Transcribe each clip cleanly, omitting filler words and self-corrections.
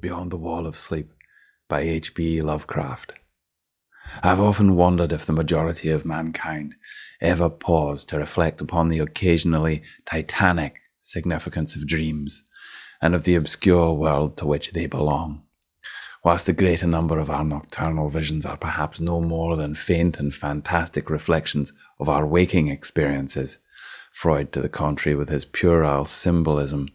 Beyond the Wall of Sleep by H.P. Lovecraft. I've often wondered if the majority of mankind ever paused to reflect upon the occasionally titanic significance of dreams and of the obscure world to which they belong. Whilst the greater number of our nocturnal visions are perhaps no more than faint and fantastic reflections of our waking experiences, Freud to the contrary with his puerile symbolism,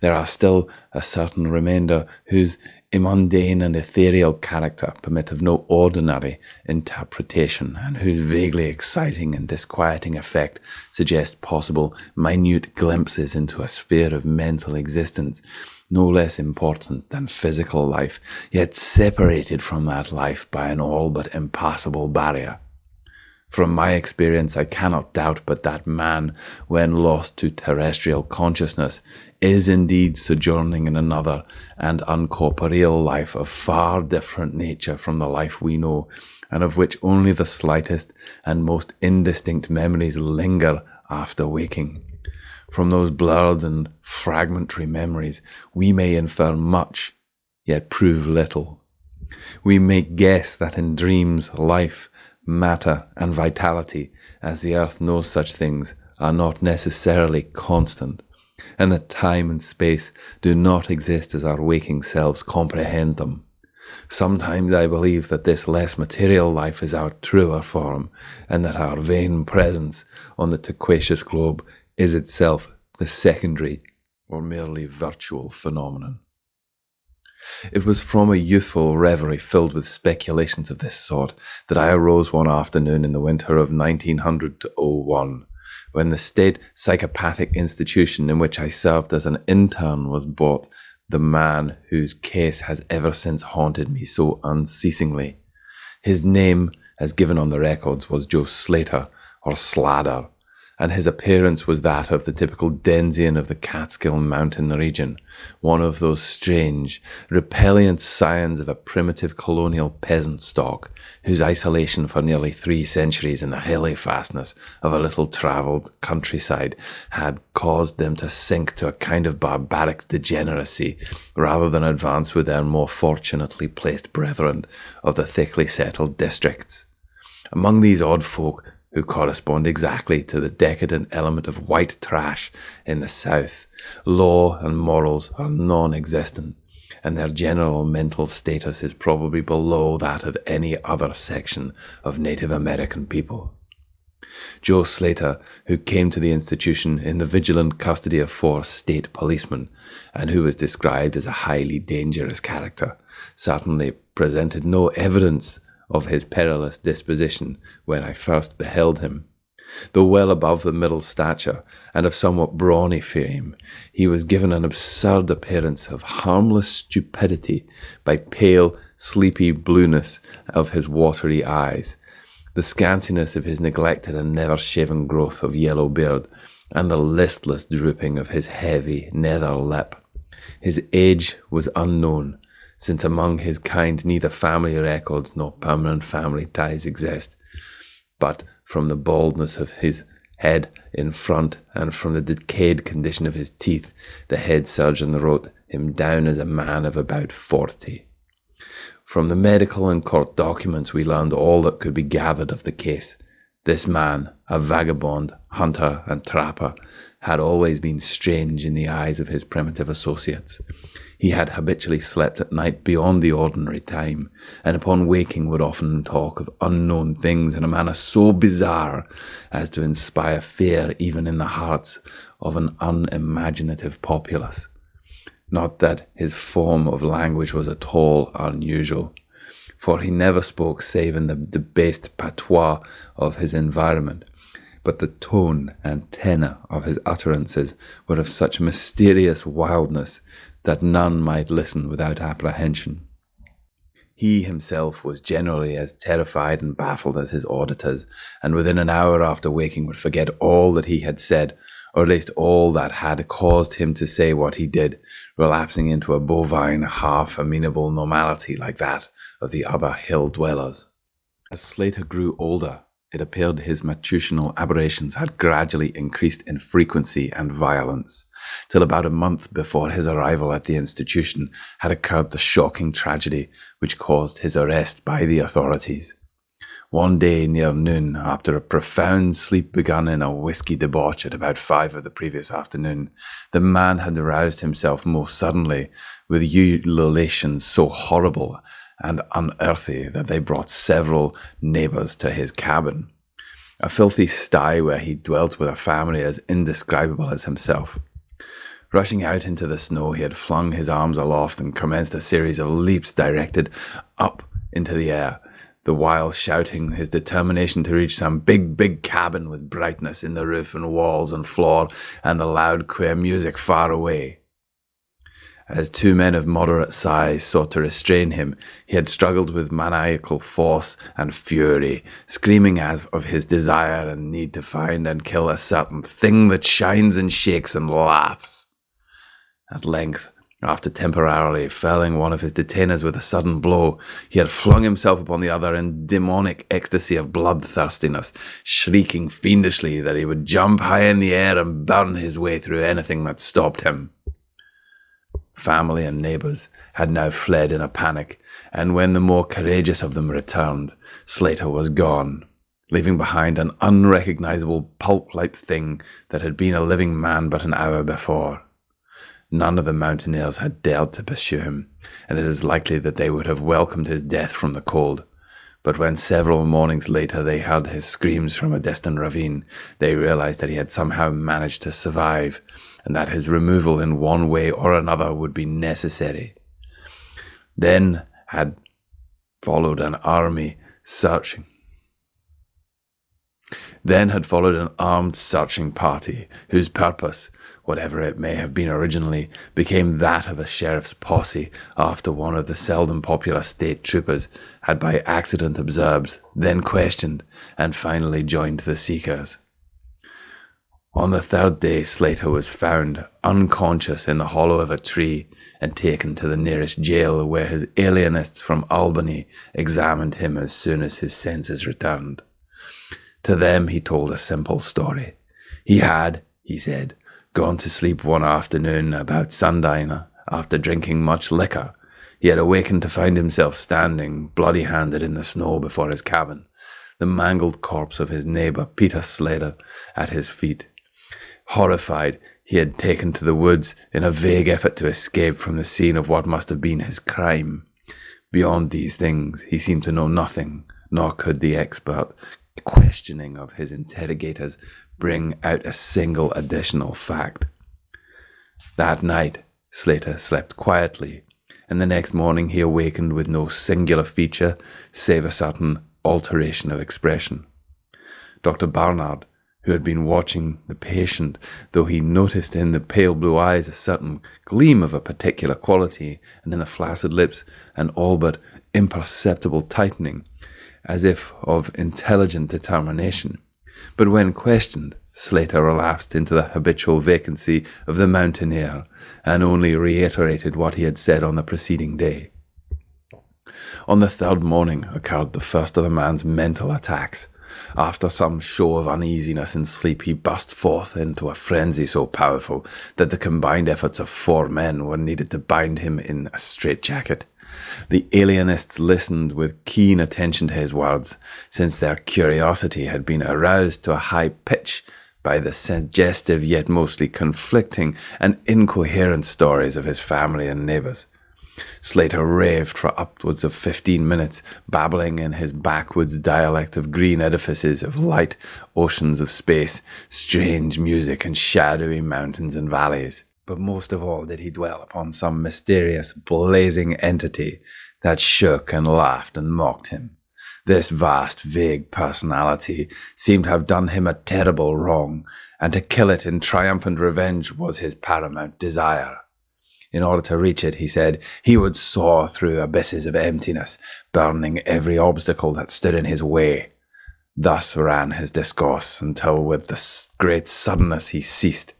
there are still a certain remainder whose mundane and ethereal character permit of no ordinary interpretation, and whose vaguely exciting and disquieting effect suggest possible minute glimpses into a sphere of mental existence no less important than physical life, yet separated from that life by an all but impassable barrier. From my experience, I cannot doubt but that man, when lost to terrestrial consciousness, is indeed sojourning in another and uncorporeal life of far different nature from the life we know, and of which only the slightest and most indistinct memories linger after waking. From those blurred and fragmentary memories, we may infer much, yet prove little. We may guess that in dreams, life, matter and vitality, as the earth knows such things, are not necessarily constant, and that time and space do not exist as our waking selves comprehend them. Sometimes I believe that this less material life is our truer form, and that our vain presence on the tequacious globe is itself the secondary or merely virtual phenomenon. It was from a youthful reverie filled with speculations of this sort that I arose one afternoon in the winter of 1900-01, when the state psychopathic institution in which I served as an intern was bought the man whose case has ever since haunted me so unceasingly. His name, as given on the records, was Joe Slater, or Sladder, and his appearance was that of the typical Denzian of the Catskill Mountain region, one of those strange, repellent scions of a primitive colonial peasant stock, whose isolation for nearly 3 centuries in the hilly fastness of a little-travelled countryside had caused them to sink to a kind of barbaric degeneracy, rather than advance with their more fortunately placed brethren of the thickly settled districts. Among these odd folk, who correspond exactly to the decadent element of white trash in the South, law and morals are non-existent, and their general mental status is probably below that of any other section of Native American people. Joe Slater, who came to the institution in the vigilant custody of 4 state policemen, and who was described as a highly dangerous character, certainly presented no evidence of his perilous disposition when I first beheld him. Though well above the middle stature and of somewhat brawny frame, he was given an absurd appearance of harmless stupidity by pale, sleepy blueness of his watery eyes, the scantiness of his neglected and never-shaven growth of yellow beard, and the listless drooping of his heavy nether lip. His age was unknown, since among his kind neither family records nor permanent family ties exist, but from the baldness of his head in front and from the decayed condition of his teeth, the head surgeon wrote him down as a man of about 40. From the medical and court documents we learned all that could be gathered of the case. This man, a vagabond, hunter and trapper, had always been strange in the eyes of his primitive associates. He had habitually slept at night beyond the ordinary time, and upon waking would often talk of unknown things in a manner so bizarre as to inspire fear even in the hearts of an unimaginative populace. Not that his form of language was at all unusual, for he never spoke save in the debased patois of his environment, but the tone and tenor of his utterances were of such mysterious wildness that none might listen without apprehension. He himself was generally as terrified and baffled as his auditors, and within an hour after waking would forget all that he had said, or at least all that had caused him to say what he did, relapsing into a bovine, half-amenable normality like that of the other hill-dwellers. As Slater grew older, it appeared his matutinal aberrations had gradually increased in frequency and violence, till about a month before his arrival at the institution had occurred the shocking tragedy which caused his arrest by the authorities. One day near noon, after a profound sleep begun in a whiskey debauch at about 5 of the previous afternoon, the man had aroused himself most suddenly with ululations so horrible and unearthly that they brought several neighbours to his cabin, a filthy sty where he dwelt with a family as indescribable as himself. Rushing out into the snow, he had flung his arms aloft and commenced a series of leaps directed up into the air, the while shouting his determination to reach some big cabin with brightness in the roof and walls and floor and the loud queer music far away. As 2 men of moderate size sought to restrain him, he had struggled with maniacal force and fury, screaming as of his desire and need to find and kill a certain thing that shines and shakes and laughs. At length, after temporarily felling one of his detainers with a sudden blow, he had flung himself upon the other in demonic ecstasy of bloodthirstiness, shrieking fiendishly that he would jump high in the air and burn his way through anything that stopped him. Family and neighbours had now fled in a panic, and when the more courageous of them returned, Slater was gone, leaving behind an unrecognisable pulp-like thing that had been a living man but an hour before. None of the mountaineers had dared to pursue him, and it is likely that they would have welcomed his death from the cold. But when several mornings later they heard his screams from a distant ravine, they realized that he had somehow managed to survive, and that his removal in one way or another would be necessary. Then had followed an armed searching party, whose purpose, whatever it may have been originally, became that of a sheriff's posse after one of the seldom popular state troopers had by accident observed, then questioned, and finally joined the seekers. On the 3rd day, Slater was found unconscious in the hollow of a tree and taken to the nearest jail, where his alienists from Albany examined him as soon as his senses returned. To them he told a simple story. He had, he said, gone to sleep one afternoon about sundown after drinking much liquor. He had awakened to find himself standing bloody-handed in the snow before his cabin, the mangled corpse of his neighbour Peter Slater at his feet. Horrified, he had taken to the woods in a vague effort to escape from the scene of what must have been his crime. Beyond these things he seemed to know nothing, nor could the expert questioning of his interrogators bring out a single additional fact. That night, Slater slept quietly, and the next morning he awakened with no singular feature save a certain alteration of expression. Dr. Barnard, who had been watching the patient, though he noticed in the pale blue eyes a certain gleam of a particular quality, and in the flaccid lips an all but imperceptible tightening, as if of intelligent determination. But when questioned, Slater relapsed into the habitual vacancy of the mountaineer, and only reiterated what he had said on the preceding day. On the 3rd morning occurred the first of the man's mental attacks. After some show of uneasiness in sleep, he burst forth into a frenzy so powerful that the combined efforts of 4 men were needed to bind him in a straitjacket. The alienists listened with keen attention to his words, since their curiosity had been aroused to a high pitch by the suggestive yet mostly conflicting and incoherent stories of his family and neighbours. Slater raved for upwards of 15 minutes, babbling in his backwoods dialect of green edifices, of light oceans of space, strange music, and shadowy mountains and valleys. But most of all did he dwell upon some mysterious, blazing entity that shook and laughed and mocked him. This vast, vague personality seemed to have done him a terrible wrong, and to kill it in triumphant revenge was his paramount desire. In order to reach it, he said, he would soar through abysses of emptiness, burning every obstacle that stood in his way. Thus ran his discourse, until with the great suddenness he ceased.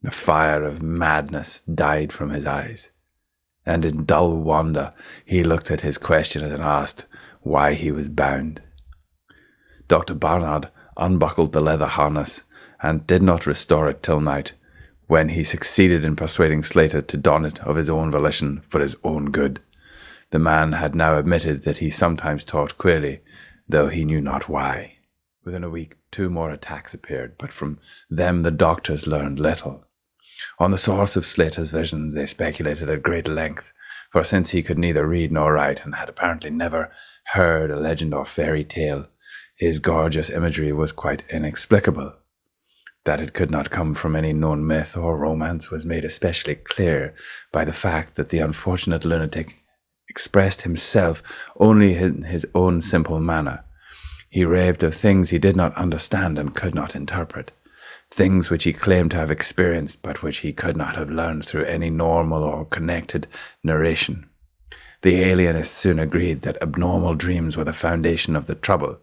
The fire of madness died from his eyes, and in dull wonder he looked at his questioners and asked why he was bound. Dr. Barnard unbuckled the leather harness and did not restore it till night, when he succeeded in persuading Slater to don it of his own volition for his own good. The man had now admitted that he sometimes talked queerly, though he knew not why. Within a week, 2 more attacks appeared, but from them the doctors learned little. On the source of Slater's visions they speculated at great length, for since he could neither read nor write, and had apparently never heard a legend or fairy tale, his gorgeous imagery was quite inexplicable. That it could not come from any known myth or romance was made especially clear by the fact that the unfortunate lunatic expressed himself only in his own simple manner. He raved of things he did not understand and could not interpret, things which he claimed to have experienced but which he could not have learned through any normal or connected narration. The alienists soon agreed that abnormal dreams were the foundation of the trouble,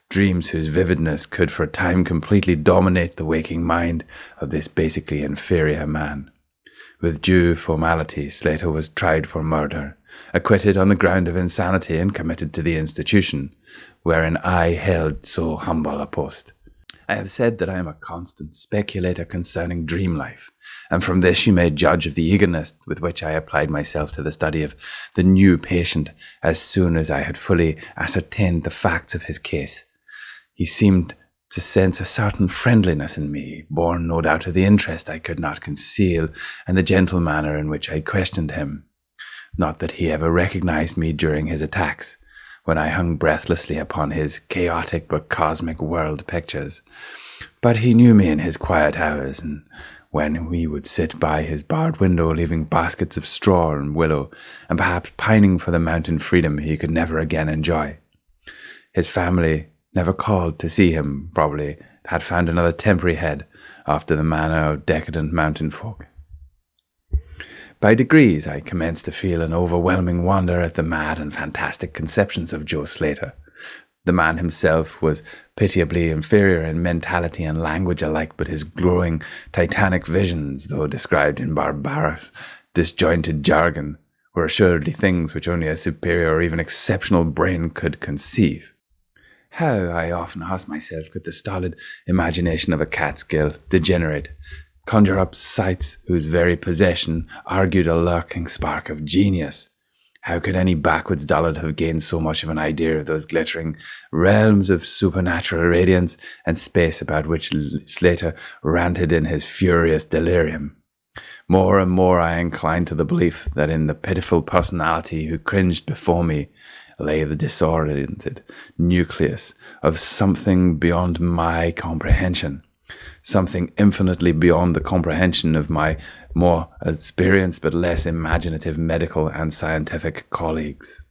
dreams whose vividness could for a time completely dominate the waking mind of this basically inferior man. With due formality, Slater was tried for murder, acquitted on the ground of insanity, and committed to the institution, wherein I held so humble a post. I have said that I am a constant speculator concerning dream life, and from this you may judge of the eagerness with which I applied myself to the study of the new patient as soon as I had fully ascertained the facts of his case. He seemed to sense a certain friendliness in me, born no doubt of the interest I could not conceal and the gentle manner in which I questioned him. Not that he ever recognized me during his attacks, when I hung breathlessly upon his chaotic but cosmic world pictures, but he knew me in his quiet hours, and when we would sit by his barred window leaving baskets of straw and willow, and perhaps pining for the mountain freedom he could never again enjoy. His family never called to see him, probably had found another temporary head, after the manner of decadent mountain folk. By degrees I commenced to feel an overwhelming wonder at the mad and fantastic conceptions of Joe Slater. The man himself was pitiably inferior in mentality and language alike, but his glowing, titanic visions, though described in barbarous, disjointed jargon, were assuredly things which only a superior or even exceptional brain could conceive. How, I often asked myself, could the stolid imagination of a Catskill degenerate conjure up sights whose very possession argued a lurking spark of genius? How could any backwoods dullard have gained so much of an idea of those glittering realms of supernatural radiance and space about which Slater ranted in his furious delirium? More and more I inclined to the belief that in the pitiful personality who cringed before me lay the disoriented nucleus of something beyond my comprehension, something infinitely beyond the comprehension of my more experienced but less imaginative medical and scientific colleagues.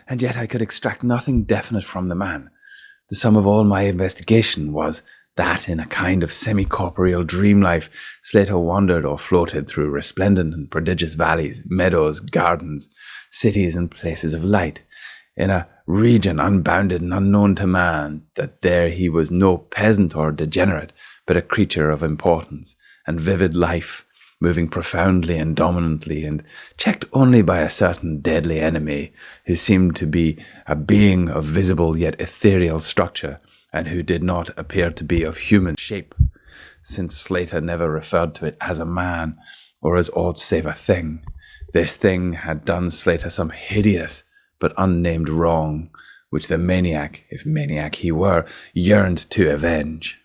And yet I could extract nothing definite from the man. The sum of all my investigation was that in a kind of semi-corporeal dream life, Slater wandered or floated through resplendent and prodigious valleys, meadows, gardens, cities, and places of light, in a region unbounded and unknown to man, that there he was no peasant or degenerate, but a creature of importance and vivid life, moving profoundly and dominantly, and checked only by a certain deadly enemy, who seemed to be a being of visible yet ethereal structure, and who did not appear to be of human shape, since Slater never referred to it as a man, or as aught save a thing. This thing had done Slater some hideous but unnamed wrong, which the maniac, if maniac he were, yearned to avenge.